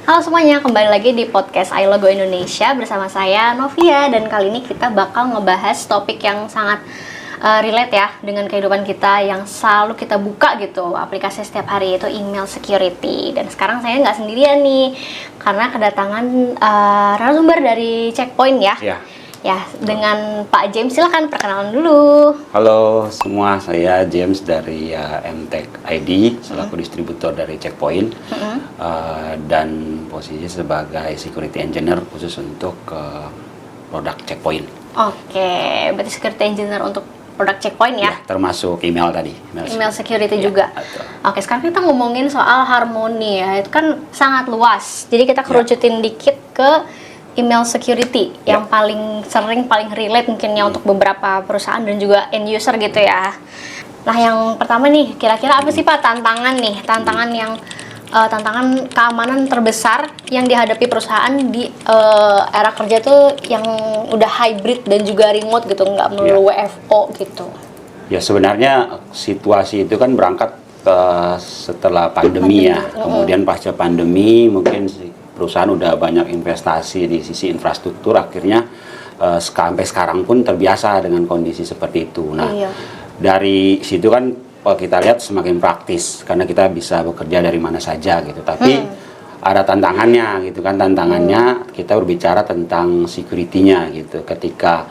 Halo semuanya, kembali lagi di podcast iLogo Indonesia bersama saya Novia. Dan kali ini kita bakal ngebahas topik yang sangat relate ya dengan kehidupan kita yang selalu kita buka gitu aplikasi setiap hari, yaitu email security. Dan sekarang saya nggak sendirian nih, karena kedatangan narasumber dari Checkpoint ya. Ya, dengan Pak James, silakan perkenalan dulu. Halo semua, saya James dari MTech ID, selaku distributor dari Checkpoint, dan posisi sebagai security engineer khusus untuk produk Checkpoint. Oke, berarti security engineer untuk produk Checkpoint ya? Termasuk email tadi. Email security juga. Betul. Oke, sekarang kita ngomongin soal Harmony ya, itu kan sangat luas. Jadi kita kerucutin dikit ke email security yang paling sering, paling relate mungkin ya untuk beberapa perusahaan dan juga end user gitu ya. Nah, yang pertama nih, kira-kira apa sih Pak tantangan yang tantangan keamanan terbesar yang dihadapi perusahaan di era kerja tuh yang udah hybrid dan juga remote gitu, nggak melulu WFO gitu? Ya, sebenarnya situasi itu kan berangkat setelah pandemi ya. Kemudian pasca pandemi mungkin perusahaan udah banyak investasi di sisi infrastruktur, akhirnya sampai sekarang pun terbiasa dengan kondisi seperti itu. Nah, dari situ kan kita lihat semakin praktis karena kita bisa bekerja dari mana saja gitu. Tapi ada tantangannya gitu kan, tantangannya kita berbicara tentang security-nya gitu. Ketika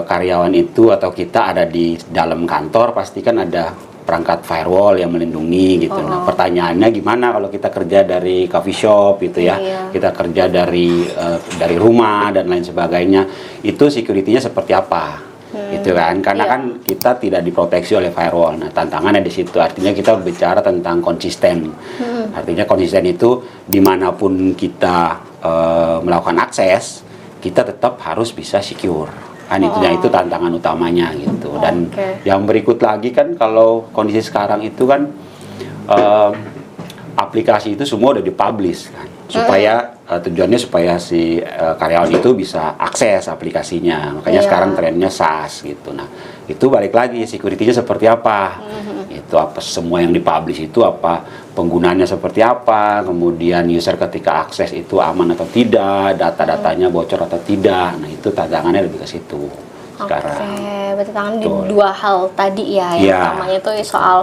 karyawan itu atau kita ada di dalam kantor, pasti kan ada perangkat firewall yang melindungi gitu. Nah, pertanyaannya gimana kalau kita kerja dari coffee shop gitu ya, kita kerja dari rumah dan lain sebagainya, itu security-nya seperti apa, gitu kan? Karena kan kita tidak diproteksi oleh firewall. Nah, tantangannya di situ. Artinya kita berbicara tentang konsisten. Artinya konsisten itu dimanapun kita melakukan akses, kita tetap harus bisa secure. Kan itu tantangan utamanya gitu. Dan yang berikut lagi kan, kalau kondisi sekarang itu kan aplikasi itu semua udah dipublish kan, supaya tujuannya supaya si karyawan itu bisa akses aplikasinya. Makanya sekarang trennya SaaS gitu. Nah, itu balik lagi security-nya seperti apa, itu apa semua yang dipublish itu, apa penggunanya seperti apa, kemudian user ketika akses itu aman atau tidak, data-datanya bocor atau tidak. Nah, itu tantangannya lebih ke situ sekarang. Oke, berarti tantangan di dua hal tadi ya. Yang pertamanya itu soal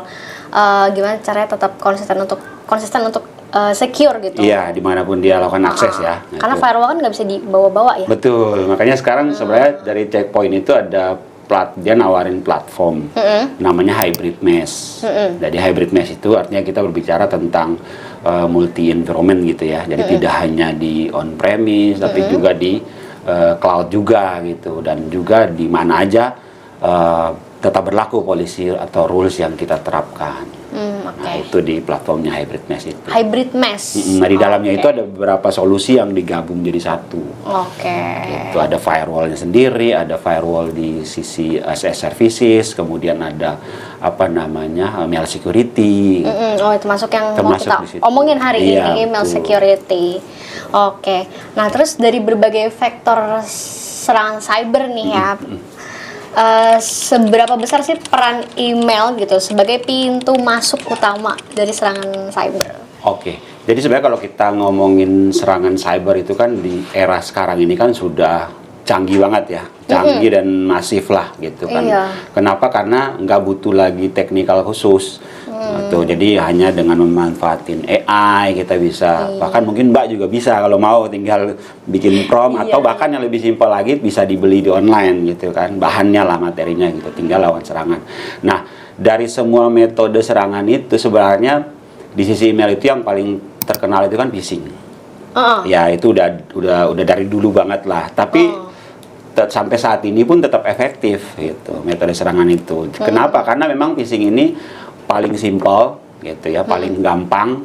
gimana caranya tetap konsisten untuk secure gitu. Iya, dimanapun dia lakukan akses ya. Karena firewall kan nggak bisa dibawa-bawa ya. Betul, makanya sekarang sebenarnya dari Checkpoint itu ada dia nawarin platform namanya hybrid mesh. Jadi hybrid mesh itu artinya kita berbicara tentang multi environment gitu ya. Jadi tidak hanya di on premise tapi juga di cloud juga gitu, dan juga di mana aja tetap berlaku policy atau rules yang kita terapkan. Nah, itu di platformnya hybrid mesh itu. Hybrid mesh. Nah, di dalamnya itu ada beberapa solusi yang digabung jadi satu. Itu ada firewallnya sendiri, ada firewall di sisi SS services, kemudian ada apa namanya email security. Itu masuk yang mau kita omongin hari ini, email security. Nah, terus dari berbagai vektor serangan cyber nih ya. Seberapa besar sih peran email gitu sebagai pintu masuk utama dari serangan cyber? Jadi sebenarnya kalau kita ngomongin serangan cyber itu kan di era sekarang ini kan sudah canggih banget ya, canggih dan masif lah gitu kan. Kenapa? Karena nggak butuh lagi teknikal khusus. Jadi hanya dengan memanfaatin AI kita bisa, bahkan mungkin Mbak juga bisa kalau mau tinggal bikin prompt, atau bahkan yang lebih simpel lagi bisa dibeli di online gitu kan, bahannya lah, materinya gitu, tinggal lawan serangan. Nah, dari semua metode serangan itu sebenarnya di sisi email itu yang paling terkenal itu kan phishing. Ya, itu udah dari dulu banget lah, tapi sampai saat ini pun tetap efektif gitu metode serangan itu. Kenapa? Karena memang phishing ini paling simpel gitu ya, paling gampang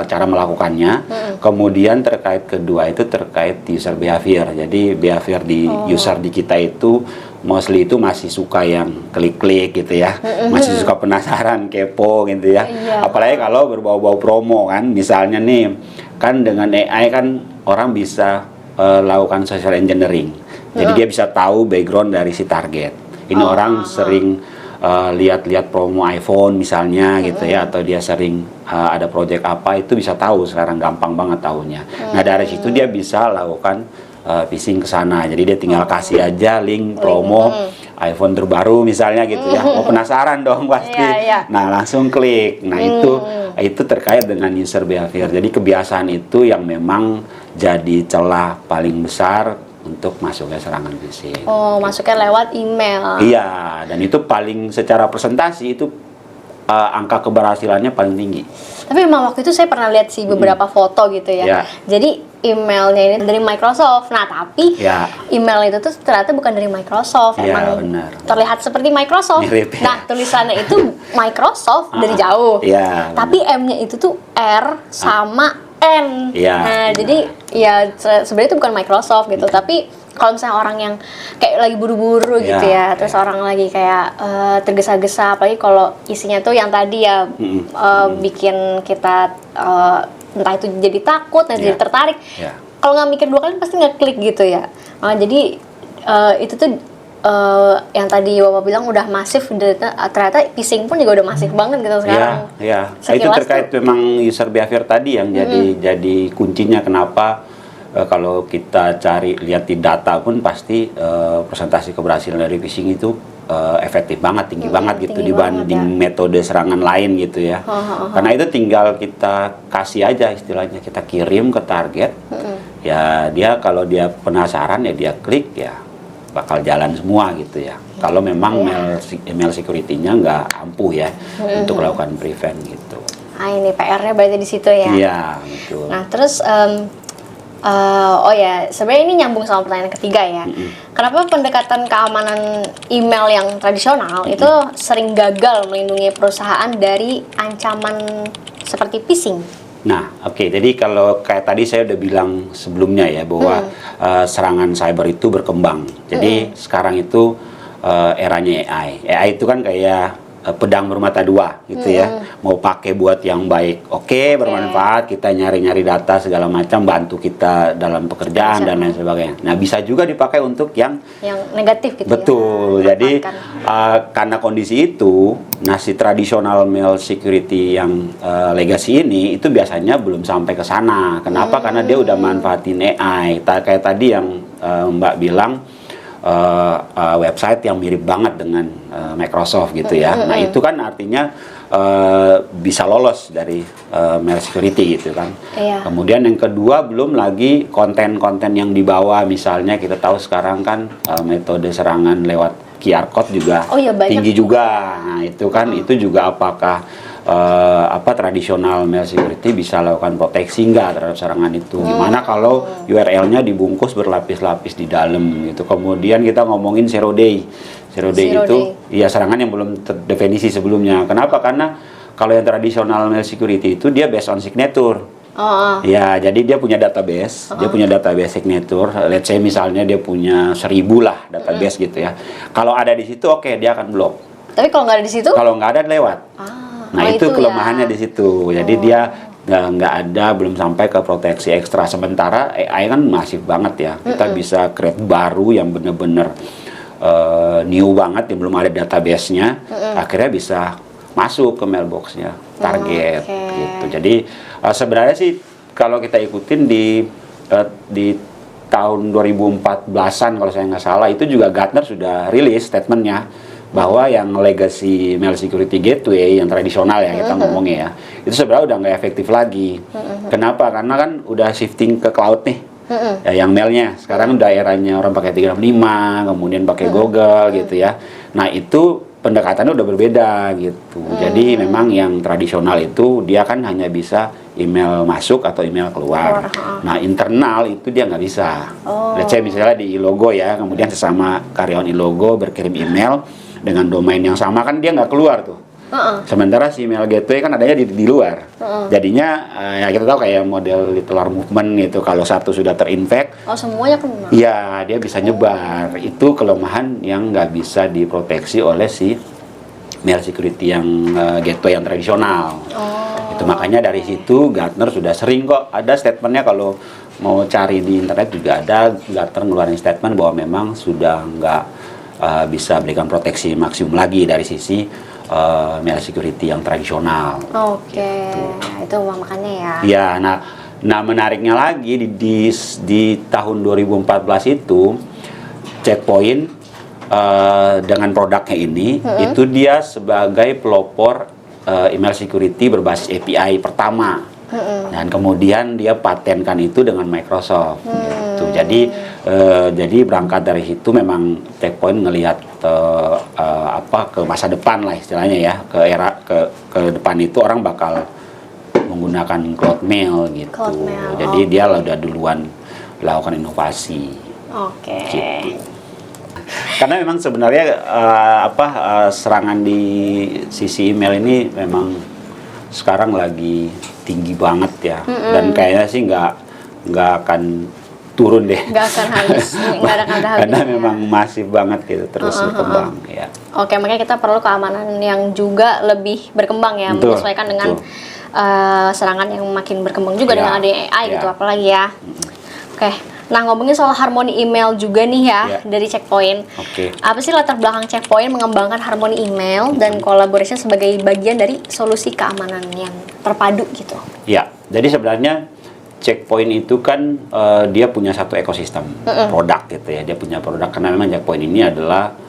cara melakukannya. Kemudian terkait kedua itu terkait user behavior. Jadi behavior di user di kita itu mostly itu masih suka yang klik-klik gitu ya, masih suka penasaran, kepo gitu ya. Apalagi kalau berbau-bau promo kan, misalnya nih kan dengan AI kan orang bisa lakukan social engineering. Jadi dia bisa tahu background dari si target. Ini orang sering lihat-lihat promo iPhone misalnya gitu ya, atau dia sering ada project apa, itu bisa tahu sekarang, gampang banget tahunya. Nah dari situ dia bisa lakukan phishing ke sana. Jadi dia tinggal kasih aja link promo iPhone terbaru misalnya gitu ya. Oh penasaran dong pasti. Nah langsung klik. Nah itu terkait dengan user behavior. Jadi kebiasaan itu yang memang jadi celah paling besar untuk masuknya serangan phishing. Oh, masuknya lewat email. Iya, dan itu paling secara presentasi itu angka keberhasilannya paling tinggi. Tapi memang waktu itu saya pernah lihat sih beberapa foto gitu ya. Jadi emailnya ini dari Microsoft. Nah, tapi email itu tuh ternyata bukan dari Microsoft. Emang benar. Terlihat seperti Microsoft. Mirip, Nah, tulisannya itu Microsoft dari jauh. Tapi M-nya itu tuh R sama N. Nah, jadi ya sebenarnya itu bukan Microsoft gitu, tapi kalau misalnya orang yang kayak lagi buru-buru gitu ya, terus orang lagi kayak tergesa-gesa, apalagi kalau isinya tuh yang tadi ya bikin kita entah itu jadi takut, jadi tertarik. Kalau nggak mikir dua kali pasti nggak klik gitu ya. Jadi itu tuh yang tadi Bapak bilang udah masif, ternyata phishing pun juga udah masif banget gitu sekarang. Itu terkait memang user behavior tadi yang jadi kuncinya kenapa kalau kita lihat di data pun pasti presentasi keberhasilan dari phishing itu efektif banget, tinggi banget gitu dibanding metode serangan lain gitu ya. Karena itu tinggal kita kasih aja istilahnya, kita kirim ke target. Ya dia kalau dia penasaran ya dia klik ya bakal jalan semua gitu ya. Kalau memang email security-nya nggak ampuh ya untuk melakukan prevent gitu. Ah, ini PR-nya berarti di situ ya. Iya, betul. Nah, terus sebenarnya ini nyambung sama pertanyaan ketiga ya. Kenapa pendekatan keamanan email yang tradisional itu sering gagal melindungi perusahaan dari ancaman seperti phishing? Nah, jadi kalau kayak tadi saya udah bilang sebelumnya ya bahwa serangan cyber itu berkembang. Jadi sekarang itu eranya AI. AI itu kan kayak pedang bermata dua gitu ya. Mau pakai buat yang baik, bermanfaat, kita nyari-nyari data segala macam, bantu kita dalam pekerjaan dan lain sebagainya. Nah, bisa juga dipakai untuk yang negatif gitu. Betul. Jadi karena kondisi itu, si tradisional mail security yang legacy ini itu biasanya belum sampai ke sana. Kenapa? Karena dia udah manfaatin AI. Kayak tadi yang Mbak bilang, website yang mirip banget dengan Microsoft gitu ya. Nah itu kan artinya bisa lolos dari mail security gitu kan. Kemudian yang kedua, belum lagi konten-konten yang dibawa, misalnya kita tahu sekarang kan metode serangan lewat QR code juga tinggi juga. Nah itu kan itu juga apakah tradisional mail security bisa lakukan proteksi nggak terhadap serangan itu? Gimana kalau URL-nya dibungkus berlapis-lapis di dalam gitu? Kemudian kita ngomongin zero day. Zero day itu ya serangan yang belum terdefinisi sebelumnya. Kenapa? Karena kalau yang tradisional mail security itu dia based on signature. Ya, jadi dia punya database, signature. Let's say misalnya dia punya 1000 lah database gitu ya. Kalau ada di situ dia akan blok. Tapi kalau nggak ada di situ? Kalau nggak ada lewat. Nah itu kelemahannya di situ. Jadi dia nggak ada, belum sampai ke proteksi ekstra. Sementara AI kan masif banget ya. Kita bisa create baru yang bener-bener new banget, yang belum ada database-nya. Akhirnya bisa masuk ke mailbox-nya target gitu. Jadi sebenarnya sih kalau kita ikutin di tahun 2014-an kalau saya nggak salah, itu juga Gartner sudah rilis statementnya bahwa yang legacy mail security gateway yang tradisional ya kita ngomongnya ya, itu sebenarnya udah nggak efektif lagi. Kenapa? Karena kan udah shifting ke cloud nih. Ya, yang mailnya sekarang udah eranya orang pakai 365, kemudian pakai Google gitu ya. Nah itu pendekatannya udah berbeda gitu. Jadi memang yang tradisional itu dia kan hanya bisa email masuk atau email keluar. Nah internal itu dia nggak bisa. Let's say misalnya di iLogo ya, kemudian sesama karyawan iLogo berkirim email dengan domain yang sama, kan dia nggak keluar tuh. Sementara si email gateway kan adanya di luar. Jadinya ya kita tahu kayak model Little Movement gitu, kalau satu sudah terinfek, semuanya kena. Ya dia bisa nyebar. Itu kelemahan yang nggak bisa diproteksi oleh si mail security yang gateway yang tradisional. Itu makanya dari situ Gartner sudah sering kok ada statementnya, kalau mau cari di internet juga ada, Gartner ngeluarin statement bahwa memang sudah nggak bisa berikan proteksi maksimum lagi dari sisi email security yang tradisional. Oke, itu makanya ya. Ya, nah menariknya lagi di tahun 2014 itu Checkpoint dengan produknya ini itu dia sebagai pelopor email security berbasis API pertama. Dan kemudian dia patenkan itu dengan Microsoft gitu. Jadi berangkat dari situ memang Checkpoint ngelihat ke masa depan lah istilahnya ya, ke depan itu orang bakal menggunakan cloud mail gitu. Jadi dia udah duluan melakukan inovasi. Gitu. Karena memang sebenarnya serangan di sisi email ini memang sekarang lagi tinggi banget ya, dan kayaknya sih nggak akan turun deh. Nggak akan habis, nggak akan ada habisnya. Karena memang masif banget gitu, terus berkembang ya. Oke, makanya kita perlu keamanan yang juga lebih berkembang ya, menyesuaikan dengan serangan yang makin berkembang juga dengan adanya AI gitu, apalagi ya. Oke. Nah, ngomongin soal harmoni email juga nih ya, dari Checkpoint. Apa sih latar belakang Checkpoint mengembangkan harmoni email dan kolaborasi sebagai bagian dari solusi keamanan yang terpadu gitu? Ya, jadi sebenarnya Checkpoint itu kan dia punya satu ekosistem produk gitu ya. Dia punya produk karena memang Checkpoint ini adalah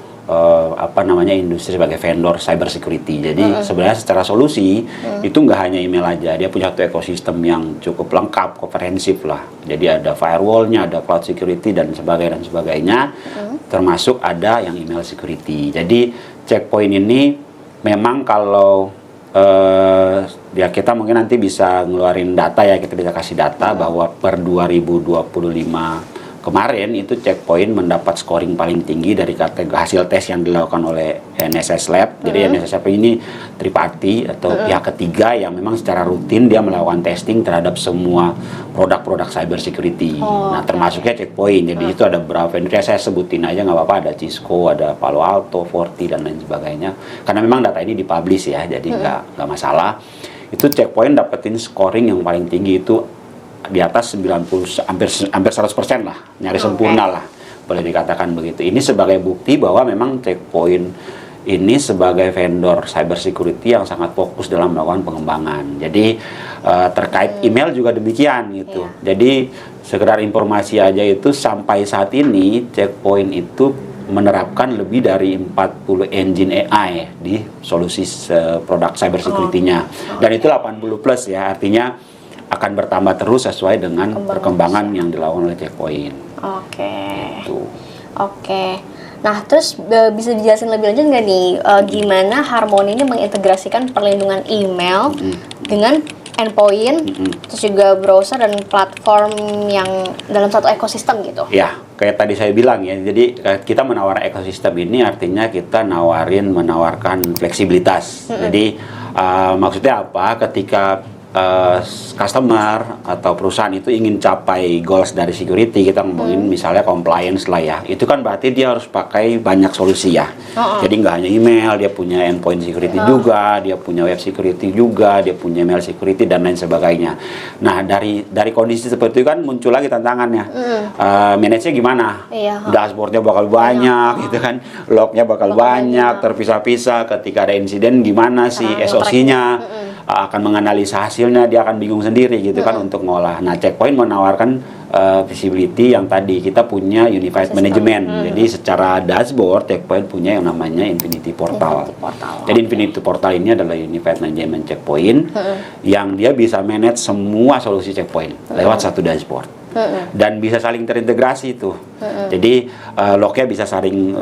industri sebagai vendor cyber security. Jadi sebenarnya secara solusi itu nggak hanya email aja, dia punya satu ekosistem yang cukup lengkap, komprehensif lah. Jadi ada firewall-nya, ada cloud security dan sebagainya, termasuk ada yang email security. Jadi Checkpoint ini memang kalau ya kita mungkin nanti bisa ngeluarin data ya, kita bisa kasih data bahwa per 2025 kemarin itu Checkpoint mendapat scoring paling tinggi dari kategori hasil tes yang dilakukan oleh NSS Lab. Jadi NSS Lab ini triparty atau pihak ketiga yang memang secara rutin dia melakukan testing terhadap semua produk-produk cyber security. Nah, termasuknya Checkpoint. Jadi itu ada beberapa vendor, saya sebutin aja nggak apa-apa, ada Cisco, ada Palo Alto, Forti dan lain sebagainya. Karena memang data ini dipublish ya, jadi nggak masalah. Itu Checkpoint dapetin scoring yang paling tinggi itu di atas 90, hampir 100% lah, nyaris sempurna lah, boleh dikatakan begitu. Ini sebagai bukti bahwa memang Checkpoint ini sebagai vendor cyber security yang sangat fokus dalam melakukan pengembangan. Jadi terkait email juga demikian gitu. Jadi sekedar informasi aja itu sampai saat ini Checkpoint itu menerapkan lebih dari 40 engine AI di solusi produk cyber security-nya. Dan itu 80 plus ya, artinya akan bertambah terus sesuai dengan perkembangan yang dilakukan oleh Checkpoint. Oke. Nah, terus bisa dijelasin lebih lanjut nggak nih gimana Harmony ini mengintegrasikan perlindungan email dengan endpoint, terus juga browser dan platform yang dalam satu ekosistem gitu? Ya, kayak tadi saya bilang ya, jadi kita menawarkan ekosistem ini artinya kita menawarkan fleksibilitas. Jadi maksudnya apa? Ketika customer atau perusahaan itu ingin capai goals dari security, kita ngomongin misalnya compliance lah ya, itu kan berarti dia harus pakai banyak solusi ya. Jadi nggak hanya email, dia punya endpoint security juga, dia punya web security juga, dia punya email security dan lain sebagainya. Nah, dari kondisi seperti itu kan muncul lagi tantangannya. Manage-nya gimana? Dashboard-nya bakal banyak gitu kan, log-nya bakal banyak, terpisah-pisah. Ketika ada insiden gimana sih SOC-nya? Akan menganalisa hasilnya, dia akan bingung sendiri gitu kan untuk ngolah. Nah, Checkpoint menawarkan visibility yang tadi kita punya unified management. Jadi secara dashboard Checkpoint punya yang namanya Infinity Portal. Jadi Infinity Portal ini adalah unified management Checkpoint yang dia bisa manage semua solusi Checkpoint lewat satu dashboard. Dan bisa saling terintegrasi itu. Jadi lognya bisa saling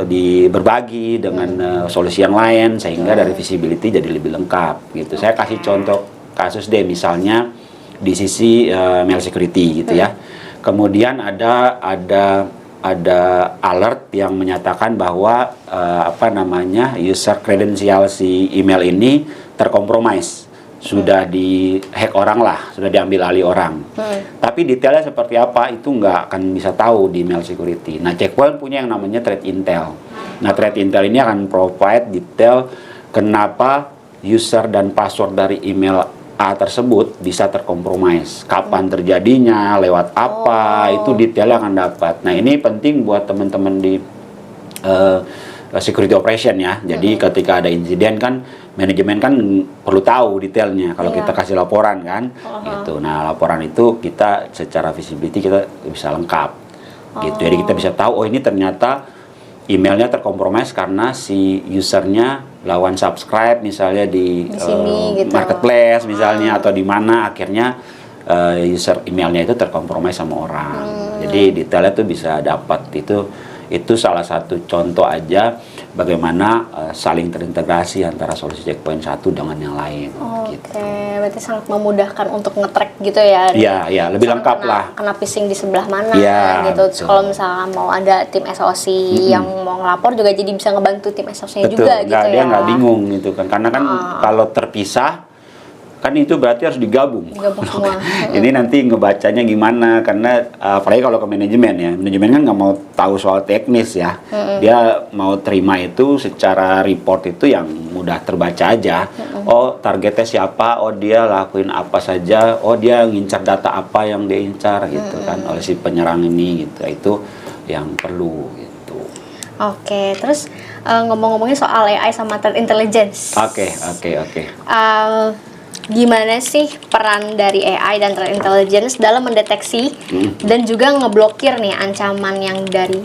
berbagi dengan solusi yang lain sehingga dari visibility jadi lebih lengkap gitu. Saya kasih contoh kasus deh, misalnya di sisi mail security gitu ya. Kemudian ada alert yang menyatakan bahwa user kredensial si email ini terkompromis. Sudah dihack orang lah, sudah diambil alih orang. Tapi detailnya seperti apa itu nggak akan bisa tahu di email security. Nah, Checkpoint punya yang namanya threat intel. Nah, threat intel ini akan provide detail kenapa user dan password dari email A tersebut bisa terkompromis. Kapan terjadinya, lewat apa, itu detailnya akan dapat. Nah, ini penting buat teman-teman di security operation ya. Jadi ketika ada insiden kan manajemen kan perlu tahu detailnya kalau kita kasih laporan kan. Gitu. Nah, laporan itu kita secara visibility kita bisa lengkap. Gitu. Jadi kita bisa tahu oh ini ternyata emailnya terkompromis karena si usernya lawan subscribe misalnya di sini, gitu. marketplace misalnya atau di mana akhirnya user emailnya itu terkompromis sama orang. Jadi detailnya tuh bisa dapat itu salah satu contoh aja bagaimana saling terintegrasi antara solusi checkpoint satu dengan yang lain. Oke, berarti sangat memudahkan untuk nge-track gitu ya? Iya, lebih lengkap lah. Kena phishing di sebelah mana gitu. Terus Betul. kalau misalnya mau ada tim SOC yang mau ngelapor juga jadi bisa ngebantu tim SOC-nya juga gitu ya? Dia nggak bingung gitu kan, karena kan kalau terpisah kan itu berarti harus digabung. Semua. Jadi nanti ngebacanya gimana, karena apalagi kalau ke manajemen ya, manajemen kan nggak mau tahu soal teknis ya, dia mau terima itu secara report itu yang mudah terbaca aja. Oh targetnya siapa, oh dia lakuin apa saja, oh dia ngincar data apa yang dia incar gitu kan oleh si penyerang ini gitu. Itu yang perlu gitu. Oke, terus ngomong-ngomongin soal AI sama threat intelligence. Oke. Gimana sih peran dari AI dan threat intelligence dalam mendeteksi dan juga ngeblokir nih ancaman yang dari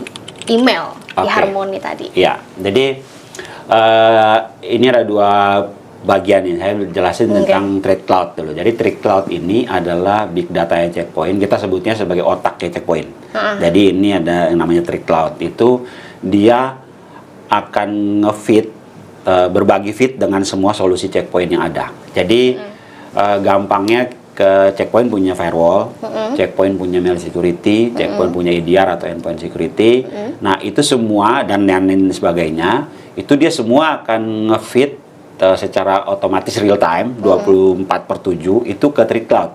email di Harmony tadi? Ya, jadi ini ada dua bagian ini. Saya jelasin tentang Threat Cloud dulu. Jadi Threat Cloud ini adalah big data checkpoint. Kita sebutnya sebagai otaknya checkpoint. Jadi ini ada yang namanya Threat Cloud. Itu dia akan nge-feed, berbagi feed dengan semua solusi checkpoint yang ada. Jadi gampangnya ke checkpoint punya firewall, checkpoint punya mail security, checkpoint punya EDR atau endpoint security. Nah itu semua dan lain sebagainya, itu dia semua akan nge-feed secara otomatis real time 24/7 itu ke Threat Cloud.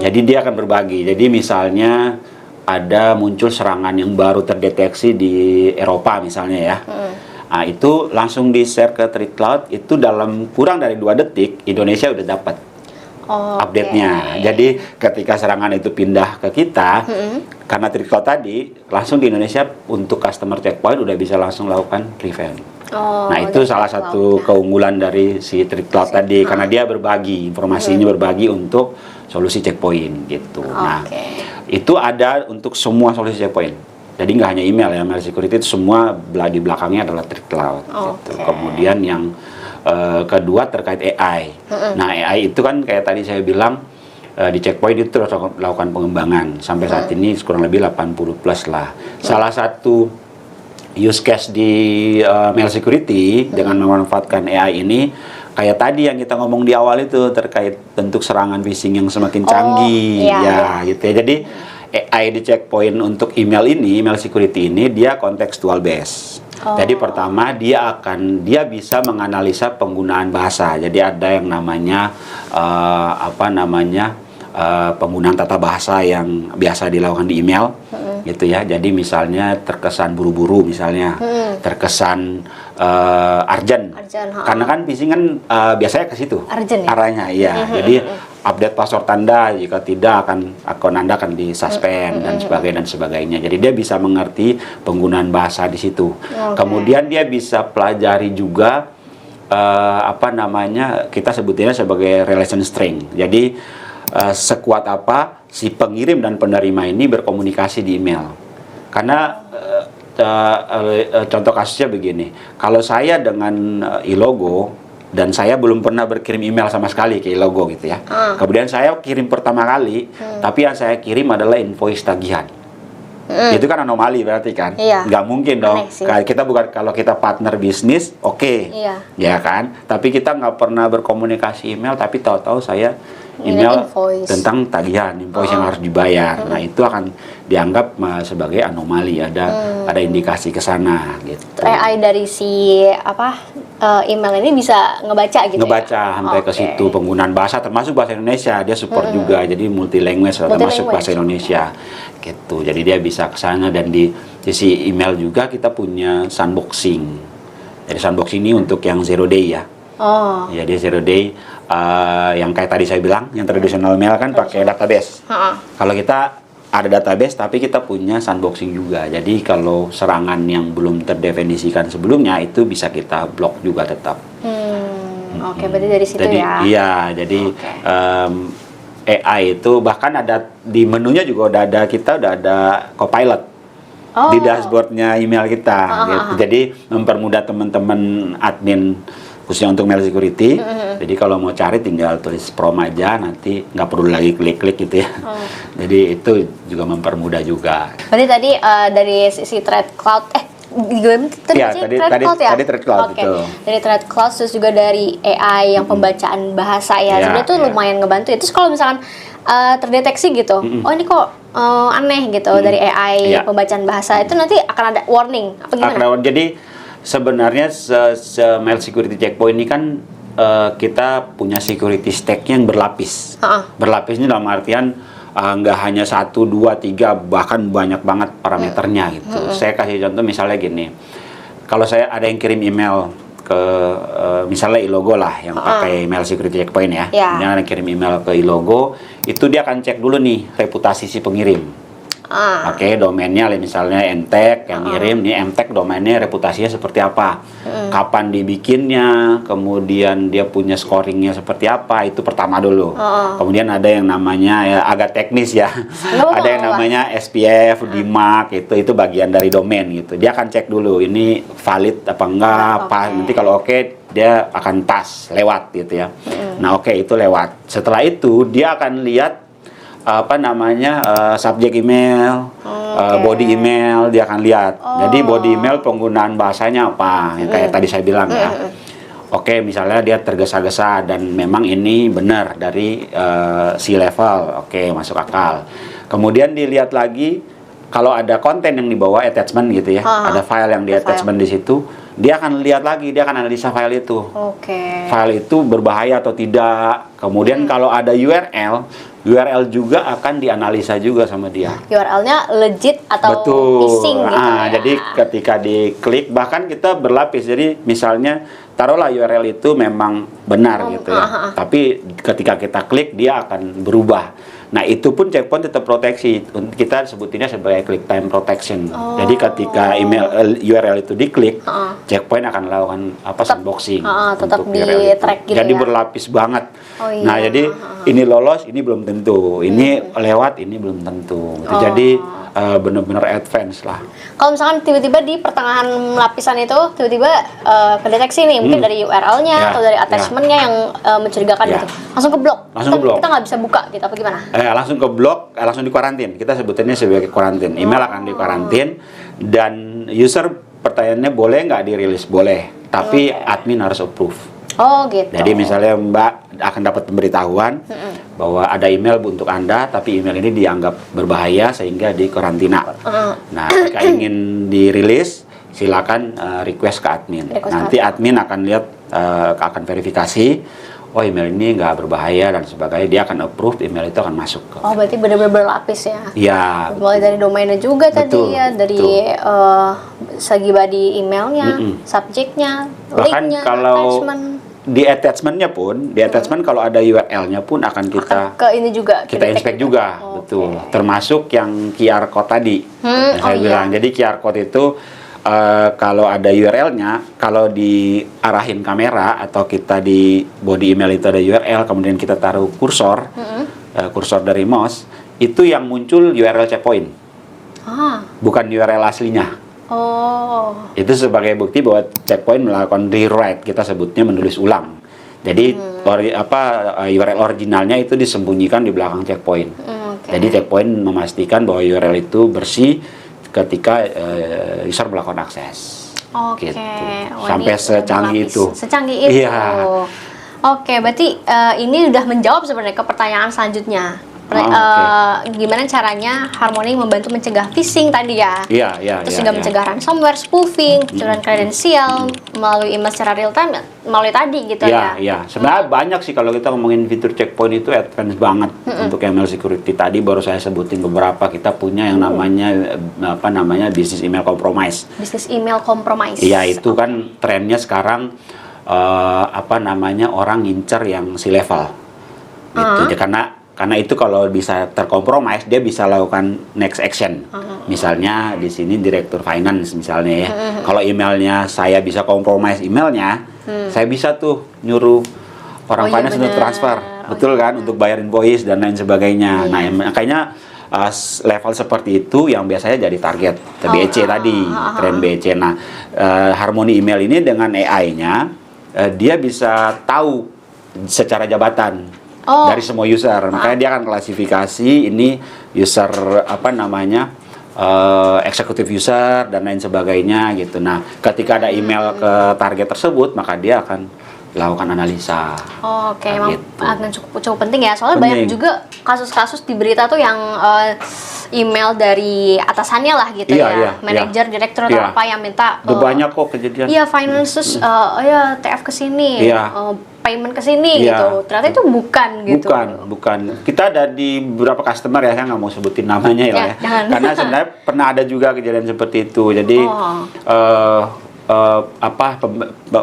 Jadi dia akan berbagi. Jadi misalnya ada muncul serangan yang baru terdeteksi di Eropa misalnya ya. Nah, itu langsung di-share ke Threat Cloud, itu dalam kurang dari 2 detik Indonesia udah dapat update-nya. Jadi ketika serangan itu pindah ke kita, karena Threat Cloud tadi, langsung di Indonesia untuk customer checkpoint udah bisa langsung lakukan prevent. Nah, itu salah satu keunggulan dari si Threat Cloud tadi, karena dia berbagi, informasinya berbagi untuk solusi checkpoint gitu. Nah, itu ada untuk semua solusi checkpoint. Jadi nggak hanya email ya, mail security itu semua di belakangnya adalah Threat Cloud. Gitu. Kemudian yang kedua terkait AI. Nah AI itu kan kayak tadi saya bilang di checkpoint itu terus lakukan pengembangan. Sampai saat ini kurang lebih 80 plus lah. Salah satu use case di mail security dengan memanfaatkan AI ini kayak tadi yang kita ngomong di awal itu terkait bentuk serangan phishing yang semakin canggih gitu ya. Jadi AI di checkpoint untuk email ini, email security ini dia kontekstual based. Jadi pertama dia bisa menganalisa penggunaan bahasa. Jadi ada yang namanya penggunaan tata bahasa yang biasa dilakukan di email, gitu ya. Jadi misalnya terkesan buru-buru, misalnya terkesan urgent. Karena kan phishing kan biasanya ke situ arahnya, iya. Jadi update password Anda, jika tidak akun Anda akan disuspend dan sebagainya. Jadi dia bisa mengerti penggunaan bahasa di situ. Kemudian dia bisa pelajari juga kita sebutinnya sebagai relation string. Jadi sekuat apa si pengirim dan penerima ini berkomunikasi di email. Karena contoh kasusnya begini, kalau saya dengan iLogo dan saya belum pernah berkirim email sama sekali ke iLogo gitu ya. Kemudian saya kirim pertama kali, tapi yang saya kirim adalah invoice tagihan. Itu kan anomali berarti kan? Nggak mungkin dong. Kita bukan, kalau kita partner bisnis, ya kan? Tapi kita nggak pernah berkomunikasi email, tapi tahu-tahu saya email tentang tagihan, invoice yang harus dibayar. Nah itu akan dianggap sebagai anomali, ada indikasi ke sana gitu. AI dari si email ini bisa ngebaca gitu. Sampai ke situ, penggunaan bahasa termasuk bahasa Indonesia dia support juga, jadi multi language termasuk bahasa Indonesia gitu. Jadi dia bisa ke sana, dan di sisi email juga kita punya sandboxing. Jadi sandboxing ini untuk yang zero day ya. Jadi zero day yang kayak tadi saya bilang, yang tradisional mail kan pakai database. Kalau kita ada database tapi kita punya sandboxing juga. Jadi kalau serangan yang belum terdefinisikan sebelumnya itu bisa kita blok juga tetap. Oke, berarti dari situ jadi, ya. Iya, jadi AI itu bahkan ada di menunya juga udah ada Copilot di dashboardnya email kita. Gitu. Jadi mempermudah teman-teman admin khususnya untuk mail security. Jadi kalau mau cari tinggal tulis prom aja, nanti nggak perlu lagi klik-klik gitu ya. Jadi itu juga mempermudah juga. Berarti tadi dari sisi threat cloud, Tadi threat cloud Oke. betul. Dari threat cloud, terus juga dari AI yang pembacaan bahasa ya. Sebenarnya tuh lumayan ngebantu. Terus kalau misalkan terdeteksi gitu, oh ini kok aneh gitu dari AI pembacaan bahasa, itu nanti akan ada warning apa gimana? Jadi sebenarnya mail security checkpoint ini kan kita punya security stack-nya yang berlapis. Berlapis ini dalam artian nggak hanya 1, 2, 3, bahkan banyak banget parameternya gitu. Saya kasih contoh misalnya gini, kalau saya ada yang kirim email ke misalnya iLogo lah yang pakai mail security checkpoint ya, dia ada kirim email ke iLogo, itu dia akan cek dulu nih reputasi si pengirim. Oke, domainnya misalnya Mtek yang ngirim, nih Mtek domainnya reputasinya seperti apa, kapan dibikinnya, kemudian dia punya scoringnya seperti apa, itu pertama dulu. Kemudian ada yang namanya ya agak teknis ya, ada yang namanya SPF, DMARC, itu bagian dari domain gitu. Dia akan cek dulu ini valid apa enggak, pas nanti kalau oke dia akan pas lewat gitu ya. Nah oke, itu lewat. Setelah itu dia akan lihat subjek email, body email, dia akan lihat. Jadi body email penggunaan bahasanya apa, yang kayak tadi saya bilang ya. Oke, misalnya dia tergesa-gesa dan memang ini benar dari C-level, oke, masuk akal. Kemudian dilihat lagi kalau ada konten yang dibawa attachment gitu ya, ada file yang di attachment di situ, dia akan lihat lagi, dia akan analisa file itu. File itu berbahaya atau tidak. Kemudian kalau ada URL juga akan dianalisa juga sama dia. URL-nya legit atau phishing gitu ya. Jadi ketika diklik, bahkan kita berlapis. Jadi misalnya taruhlah URL itu memang benar gitu ya. Tapi ketika kita klik dia akan berubah. Nah itu pun checkpoint tetap proteksi. Kita sebutinnya sebagai click time protection. Jadi ketika URL itu diklik, checkpoint akan melakukan sandboxing. Tetap di track gitu. Jadi berlapis banget. Nah jadi ini lolos, ini belum tentu. Ini lewat, ini belum tentu. Jadi benar-benar advance lah. Kalau misalkan tiba-tiba di pertengahan lapisan itu tiba-tiba kedeteksi nih, mungkin dari URL-nya atau dari attachment-nya yang mencurigakan gitu, langsung ke blok. Kita nggak bisa buka gitu apa gimana? Langsung ke blok, langsung di karantin. Kita sebutannya sebagai karantin. Email akan di karantin dan user pertanyaannya boleh nggak dirilis? Boleh, tapi admin harus approve. Gitu. Jadi misalnya Mbak akan dapat pemberitahuan bahwa ada email untuk Anda, tapi email ini dianggap berbahaya sehingga dikarantina. Nah, jika ingin dirilis, silakan request ke admin. Nanti admin akan lihat, akan verifikasi, oh email ini nggak berbahaya dan sebagainya, dia akan approve, email itu akan masuk. Berarti benar-benar berlapis ya? Iya. Mulai dari domainnya juga tadi ya, dari segi body emailnya, subjeknya, linknya, attachment. Di attachment-nya pun, kalau ada URL-nya pun akan kita inspect juga, betul. Termasuk yang QR code tadi, yang saya bilang. Jadi QR code itu kalau ada URL-nya, kalau diarahin kamera atau kita di body email itu ada URL, kemudian kita taruh kursor, kursor dari mouse, itu yang muncul URL checkpoint, bukan URL aslinya. Itu sebagai bukti bahwa checkpoint melakukan rewrite, kita sebutnya menulis ulang. Jadi URL originalnya itu disembunyikan di belakang checkpoint. Jadi checkpoint memastikan bahwa URL itu bersih ketika user melakukan akses. Gitu. Sampai secanggih itu. Secanggih itu. Iya. Berarti ini udah menjawab sebenarnya ke pertanyaan selanjutnya. Gimana caranya Harmony membantu mencegah phishing tadi ya? Terus juga mencegah ransomware, spoofing, pencurian kredensial melalui email secara real time, melalui tadi gitu ya? Sebenarnya banyak sih kalau kita ngomongin fitur checkpoint itu advance banget untuk email security. Tadi baru saya sebutin beberapa. Kita punya yang namanya business email compromise. Business email compromise. Iya, itu kan trennya sekarang orang ngincer yang C-level. Gitu. Karena Karena itu kalau bisa terkompromis, dia bisa lakukan next action. Misalnya di sini direktur finance misalnya ya. Kalau emailnya saya bisa kompromis emailnya, saya bisa tuh nyuruh orang finance untuk transfer, betul kan, untuk bayar invoice dan lain sebagainya. Nah, makanya level seperti itu yang biasanya jadi target BEC tadi, tren BEC. Nah, Harmony email ini dengan AI-nya dia bisa tahu secara jabatan dari semua user. Makanya dia akan klasifikasi ini user apa namanya, executive user dan lain sebagainya gitu. Nah, ketika ada email ke target tersebut, maka dia akan lakukan analisa. Oke, emang akan cukup penting ya. Soalnya banyak juga kasus-kasus di berita tuh yang email dari atasannya lah gitu ya, manajer, direktur atau apa yang minta. Banyak kok kejadian. Iya, finances, ya TF kesini, payment kesini gitu. Ternyata itu bukan gitu. Bukan. Kita ada di beberapa customer ya, saya nggak mau sebutin namanya ya. Karena sebenarnya pernah ada juga kejadian seperti itu. Jadi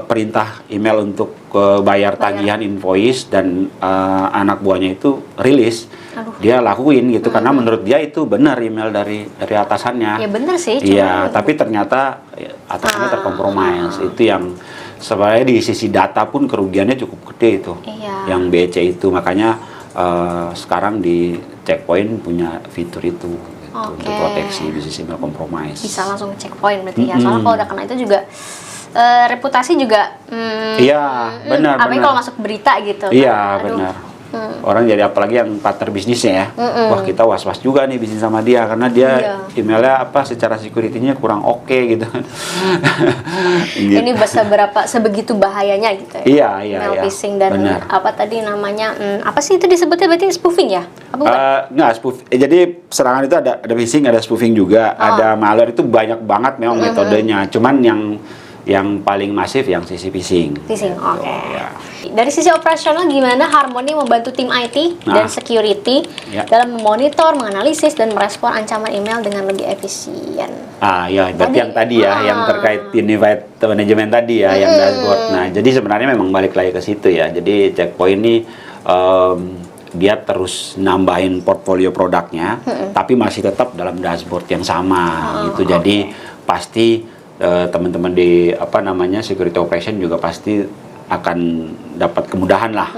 perintah email untuk bayar tagihan invoice dan anak buahnya itu rilis. Dia lakuin gitu karena menurut dia itu benar email dari atasannya. Ya benar sih. Iya, tapi ternyata atasannya terkompromis. Itu yang sebenarnya di sisi data pun kerugiannya cukup gede itu. Yang BEC itu, makanya sekarang di Checkpoint punya fitur itu. Untuk proteksi bisnis email compromise. Bisa langsung checkpoint berarti ya. Soalnya kalau udah kena itu juga reputasi juga benar. Apalagi kalau masuk berita gitu. Iya, benar. Orang jadi, apalagi yang partner bisnisnya ya. Wah, kita was-was juga nih bisnis sama dia karena dia emailnya secara security-nya kurang oke gitu. Gitu. Ini sebegitu bahayanya gitu ya. Email phishing dan apa tadi namanya, apa sih itu disebutnya, berarti spoofing ya? Nggak, jadi serangan itu ada phishing, ada spoofing juga, ada malware, itu banyak banget memang metodenya. Cuman yang paling masif yang sisi phishing. Oke. Dari sisi operasional gimana Harmony membantu tim IT dan security dalam memonitor, menganalisis dan merespon ancaman email dengan lebih efisien? Berarti yang tadi yang terkait unified management tadi ya, yang dashboard. Nah, jadi sebenarnya memang balik lagi ke situ ya. Jadi Checkpoint ini dia terus nambahin portfolio produknya, tapi masih tetap dalam dashboard yang sama gitu. Jadi pasti teman-teman di security operation juga pasti akan dapat kemudahan lah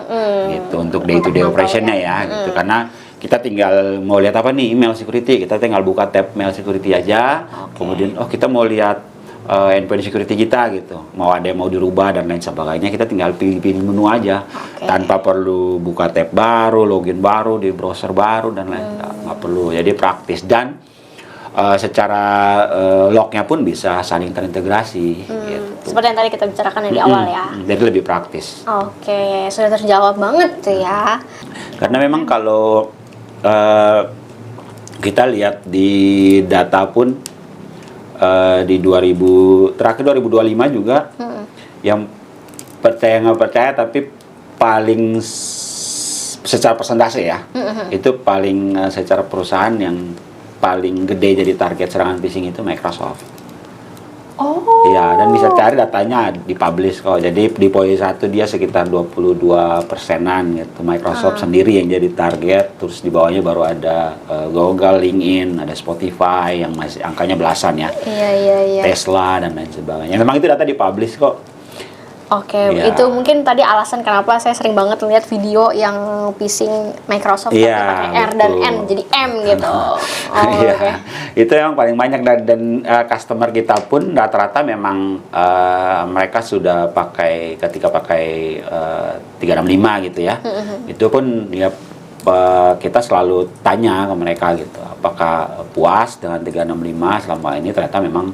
gitu untuk day to day operationnya ya gitu. Karena kita tinggal mau lihat apa nih email security, kita tinggal buka tab mail security aja, kemudian kita mau lihat endpoint security kita gitu, mau ada yang mau dirubah dan lain sebagainya, kita tinggal pilih menu aja tanpa perlu buka tab baru, login baru di browser baru dan lain, nggak perlu. Jadi praktis dan secara lognya pun bisa saling terintegrasi gitu. Seperti yang tadi kita bicarakan di awal ya. Jadi lebih praktis. Oke, sudah terjawab banget tuh ya. Karena memang kalau kita lihat di data pun di 2025 juga yang percaya nggak percaya tapi paling secara persentase ya itu paling secara perusahaan yang paling gede jadi target serangan phishing itu Microsoft. Iya, dan bisa cari datanya dipublish kok. Jadi di poin 1 dia sekitar 22%-an gitu. Microsoft sendiri yang jadi target, terus di bawahnya baru ada Google, LinkedIn, ada Spotify yang masih angkanya belasan ya. Iya. Tesla dan lain sebagainya. Memang itu data dipublish kok. Itu mungkin tadi alasan kenapa saya sering banget lihat video yang phishing Microsoft tapi pakai R dan N jadi M gitu. Itu yang paling banyak dan customer kita pun rata-rata memang mereka sudah ketika pakai 365 gitu ya. Itu pun ya kita selalu tanya ke mereka gitu, apakah puas dengan 365 selama ini. Ternyata memang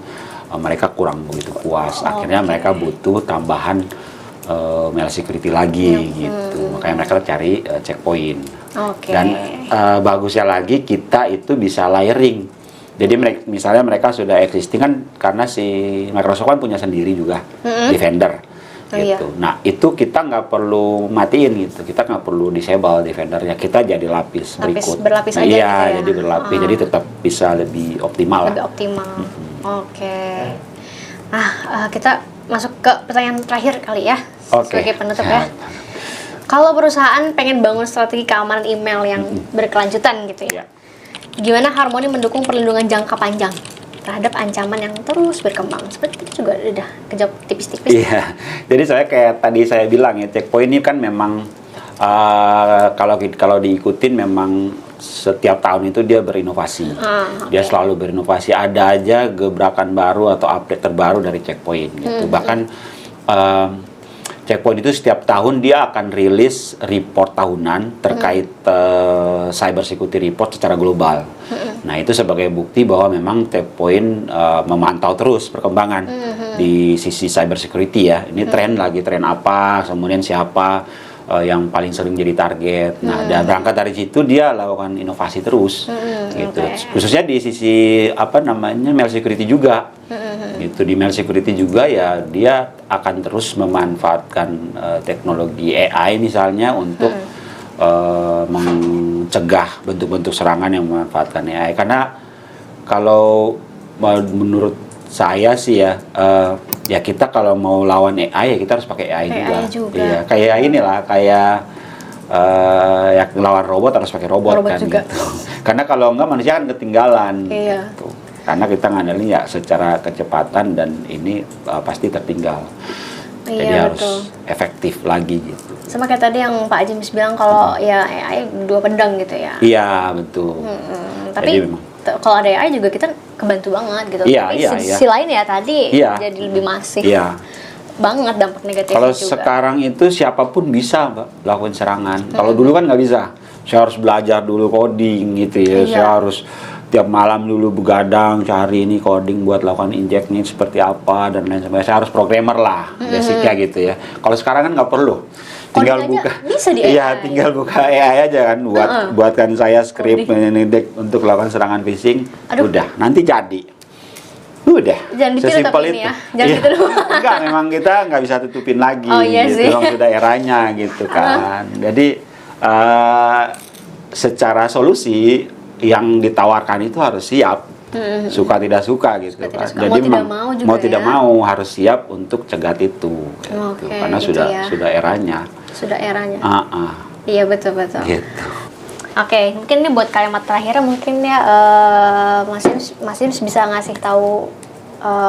mereka kurang begitu puas. Akhirnya mereka butuh tambahan mail security lagi gitu. Makanya mereka cari Checkpoint. Dan bagusnya lagi kita itu bisa layering. Jadi misalnya mereka sudah existing kan, karena si Microsoft kan punya sendiri juga Defender gitu. Nah itu kita nggak perlu matiin gitu, kita nggak perlu disable Defendernya, kita jadi lapis berlapis aja gitu ya? Jadi berlapis, jadi tetap bisa lebih optimal. Nah, kita masuk ke pertanyaan terakhir kali ya, sebagai penutup ya. Kalau perusahaan pengen bangun strategi keamanan email yang berkelanjutan gitu ya, gimana Harmony mendukung perlindungan jangka panjang terhadap ancaman yang terus berkembang? Seperti itu juga udah kejawab tipis-tipis. Iya, jadi saya kayak tadi saya bilang ya, Checkpoint ini kan memang kalau diikutin memang setiap tahun itu dia berinovasi. Dia selalu berinovasi, ada aja gebrakan baru atau update terbaru dari Checkpoint gitu. Bahkan Checkpoint itu setiap tahun dia akan rilis report tahunan terkait cyber security report secara global. Nah, itu sebagai bukti bahwa memang Checkpoint memantau terus perkembangan di sisi cyber security ya. Ini tren apa, kemudian siapa yang paling sering jadi target. Nah, dan berangkat dari situ dia lakukan inovasi terus, gitu. Khususnya di sisi mail security juga, gitu. Di mail security juga ya dia akan terus memanfaatkan teknologi AI misalnya untuk mencegah bentuk-bentuk serangan yang memanfaatkan AI. Karena kalau menurut saya sih ya, ya kita kalau mau lawan AI ya kita harus pakai AI juga. Iya, kayak inilah ya lawan robot harus pakai robot kan juga. Gitu. Karena kalau enggak manusia kan ketinggalan. Gitu. Karena kita ngandelin ya secara kecepatan dan ini pasti tertinggal. Jadi harus efektif lagi gitu. Sama kayak tadi yang Pak James bilang kalau ya AI dua pedang gitu ya. Iya, betul. Tapi kalau ada AI juga kita kebantu banget gitu. Tapi sisi lain ya tadi jadi lebih masif. Banget dampak negatifnya kalau juga. Sekarang itu siapapun bisa melakukan serangan. Kalau dulu kan nggak bisa. Saya harus belajar dulu coding gitu ya. Saya harus tiap malam dulu begadang cari ini coding buat lakukan injeknya seperti apa dan lain sebagainya. Saya harus programmer lah, basicnya gitu ya. Kalau sekarang kan nggak perlu. Tinggal buka, tinggal buka AI aja kan, buatkan saya skrip untuk melakukan serangan phishing. Udah, nanti jadi. Udah, sesimpel itu. Ya. Jangan gitu doang. Enggak, memang kita nggak bisa tutupin lagi, gitu. Sudah eranya gitu kan. Jadi secara solusi yang ditawarkan itu harus siap. Suka tidak suka gitu kan. Jadi mau tidak mau harus siap untuk cegat itu gitu. Karena sudah eranya. Sudah eranya. Iya, betul. Gitu. Oke, mungkin ini buat kalimat terakhir mungkin ya Mas James bisa ngasih tahu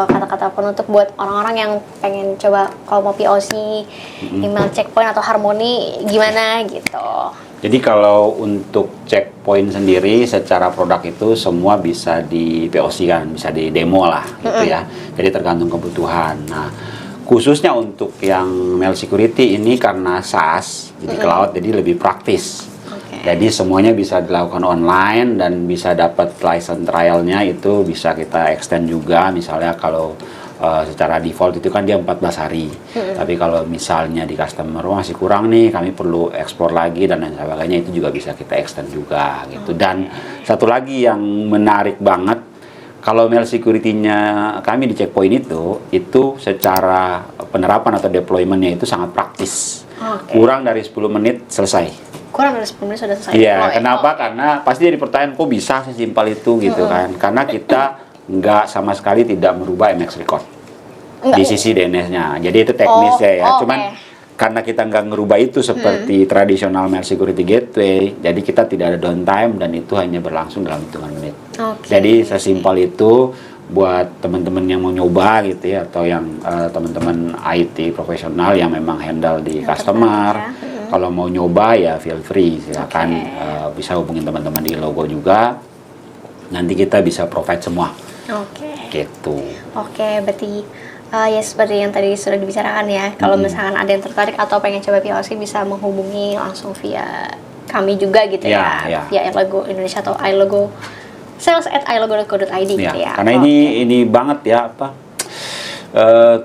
kata-kata penutup buat orang-orang yang pengen coba kalau mau POC email Checkpoint atau Harmony gimana gitu. Jadi kalau untuk Checkpoint sendiri secara produk itu semua bisa di POC kan, bisa di demo lah gitu ya. Jadi tergantung kebutuhan. Nah, khususnya untuk yang mail security ini karena SaaS, jadi cloud, jadi lebih praktis. Jadi semuanya bisa dilakukan online dan bisa dapat license trialnya itu bisa kita extend juga. Misalnya kalau secara default itu kan dia 14 hari. Tapi kalau misalnya di customer masih kurang nih, kami perlu explore lagi dan lain sebagainya, itu juga bisa kita extend juga gitu. Dan satu lagi yang menarik banget, kalau mail security-nya kami di Checkpoint itu secara penerapan atau deployment-nya itu sangat praktis. Kurang dari 10 menit selesai. Kurang dari 10 menit sudah selesai. Iya, kenapa? Karena pasti jadi pertanyaan, kok bisa sesimpel itu gitu kan. Karena kita nggak sama sekali tidak merubah MX record di sisi DNS-nya. Jadi itu teknisnya ya. Cuman karena kita nggak ngerubah itu seperti tradisional mail security gateway, jadi kita tidak ada downtime dan itu hanya berlangsung dalam hitungan menit. Jadi sesimpel itu buat teman-teman yang mau nyoba gitu ya, atau yang teman-teman IT profesional yang memang handle di customer. Kalau mau nyoba ya feel free, silakan bisa hubungin teman-teman di logo juga. Nanti kita bisa provide semua. Gitu. Berarti ya seperti yang tadi sudah dibicarakan ya. Kalau misalkan ada yang tertarik atau pengen coba POC bisa menghubungi langsung via kami juga gitu ya. Via iLogo Indonesia atau iLogo sales@ilogo.co.id gitu ya. Karena ini banget ya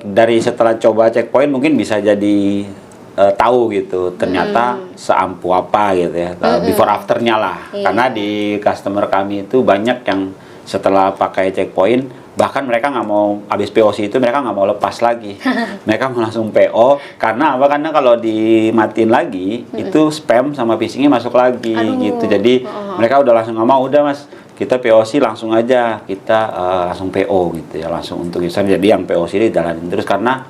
dari setelah coba Checkpoint mungkin bisa jadi tahu gitu ternyata seampuh apa gitu ya, before afternya lah. Karena di customer kami itu banyak yang setelah pakai Checkpoint bahkan mereka nggak mau, habis POC itu mereka nggak mau lepas lagi. Mereka mau langsung PO karena apa? Karena kalau dimatiin lagi itu spam sama phishingnya masuk lagi gitu. Jadi mereka udah langsung nggak mau, udah mas kita POC langsung aja, kita langsung PO gitu ya, langsung untuk user. Jadi yang POC ini jalanin terus karena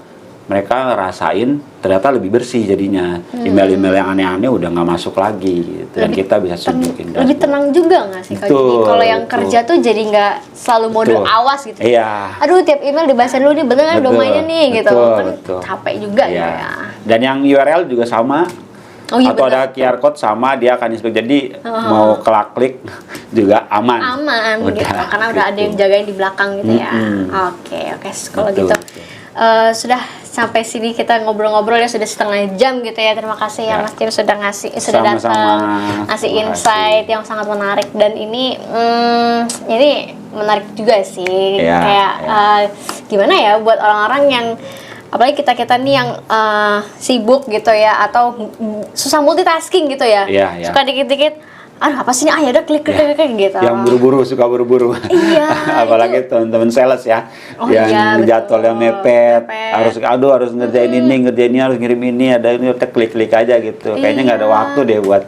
mereka ngerasain ternyata lebih bersih jadinya. Email-email yang aneh-aneh udah nggak masuk lagi gitu. Dan kita bisa tunjukin lebih tenang juga nggak sih kalau yang kerja tuh jadi nggak selalu mode awas gitu. Iya. Aduh, tiap email dibacain dulu nih, bener kan domainnya nih gitu. Kan capek juga gitu Iya. ya. Dan yang URL juga sama. Atau ada QR code sama, dia akan inspek. Jadi mau klik juga aman. Aman Udah, gitu. Karena udah ada yang jagain di belakang gitu ya. Oke, kalau gitu. Sudah sampai sini kita ngobrol-ngobrol ya, sudah setengah jam gitu ya. Terima kasih ya Mas Tim sudah datang ngasih insight yang sangat menarik, dan ini menarik juga sih. Gimana ya buat orang-orang yang apalagi kita nih yang sibuk gitu ya, atau susah multitasking gitu ya. Suka dikit-dikit aduh apa sih ini, ya udah klik gitu. Yang suka buru-buru. Iya. Apalagi teman-teman sales ya, yang jadwalnya mepet, harus ngerjain ini, harus ngirim ini, ada ini, udah klik aja gitu. Kayaknya nggak ada waktu deh buat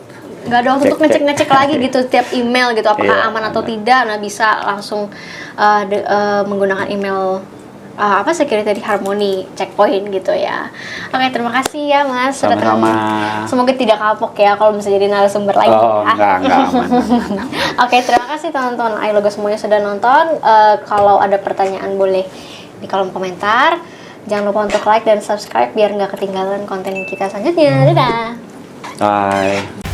nggak ada waktu untuk ngecek lagi gitu tiap email gitu, apakah aman atau tidak. Nah, bisa langsung menggunakan email security di Harmony Checkpoint gitu ya. Oke, terima kasih ya Mas sudah sama-sama. Semoga tidak kapok ya kalau bisa jadi narasumber lagi. Enggak aman. Oke, terima kasih teman-teman iLogo semuanya sudah nonton. Kalau ada pertanyaan boleh di kolom komentar. Jangan lupa untuk like dan subscribe biar nggak ketinggalan konten kita selanjutnya. Dadah. Bye.